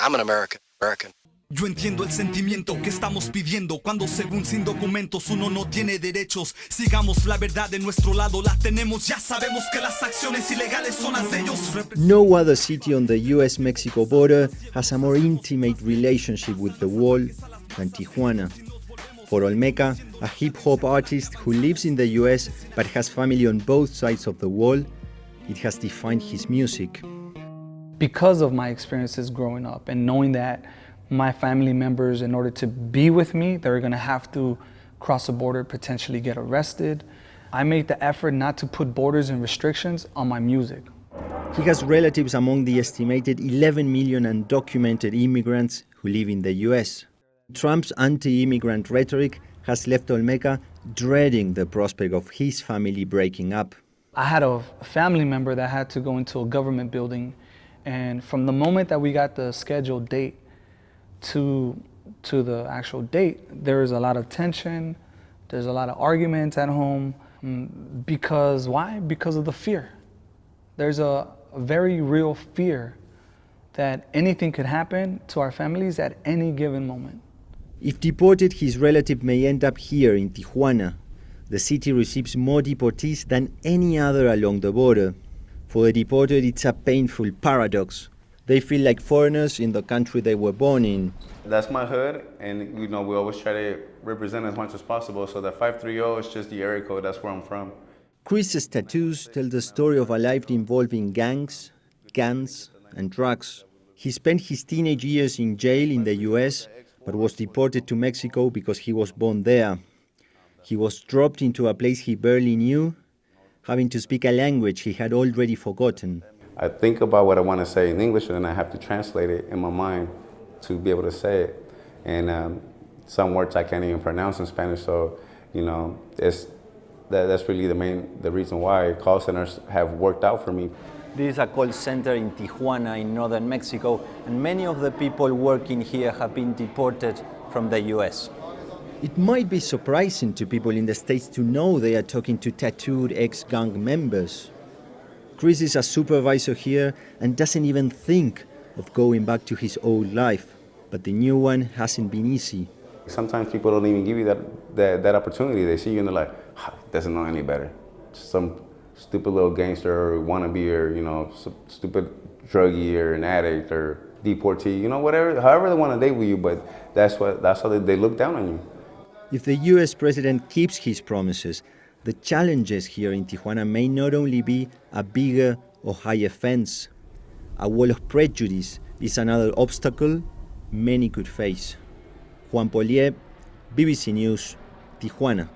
I'm an American. Yo entiendo el sentimiento que estamos pidiendo cuando según sin documentos uno no tiene derechos. Sigamos la verdad de nuestro lado, la tenemos, ya sabemos que las acciones ilegales son las de ellos. No other city on the US-Mexico border has a more intimate relationship with the wall than Tijuana. For Olmeca, a hip-hop artist who lives in the US but has family on both sides of the wall, it has defined his music. Because of my experiences growing up and knowing that my family members, in order to be with me, they're gonna have to cross the border, potentially get arrested. I made the effort not to put borders and restrictions on my music. He has relatives among the estimated 11 million undocumented immigrants who live in the US. Trump's anti-immigrant rhetoric has left Olmeca dreading the prospect of his family breaking up. I had a family member that had to go into a government building, and from the moment that we got the scheduled date to the actual date, there is a lot of tension, there's a lot of arguments at home. Because why? Because of the fear. There's a very real fear that anything could happen to our families at any given moment. If deported, his relative may end up here in Tijuana. The city receives more deportees than any other along the border. For the deported, it's a painful paradox. They feel like foreigners in the country they were born in. That's my hood, and we always try to represent as much as possible. So that 530 is just the area code, that's where I'm from. Chris's tattoos tell the story of a life involving gangs, guns, and drugs. He spent his teenage years in jail in the US, but was deported to Mexico because he was born there. He was dropped into a place he barely knew, having to speak a language he had already forgotten. I think about what I want to say in English, and then I have to translate it in my mind to be able to say it. And some words I can't even pronounce in Spanish, so that's really the reason why call centers have worked out for me. This is a call center in Tijuana, in northern Mexico, and many of the people working here have been deported from the US. It might be surprising to people in the States to know they are talking to tattooed ex-gang members. Chris is a supervisor here and doesn't even think of going back to his old life. But the new one hasn't been easy. Sometimes people don't even give you that opportunity. They see you and they're like, doesn't know any better. Some stupid little gangster or wannabe or, stupid druggie or an addict or deportee, whatever, however they want to date with you, but that's how they look down on you. If the US president keeps his promises, the challenges here in Tijuana may not only be a bigger or higher fence. A wall of prejudice is another obstacle many could face. Juan Paullier, BBC News, Tijuana.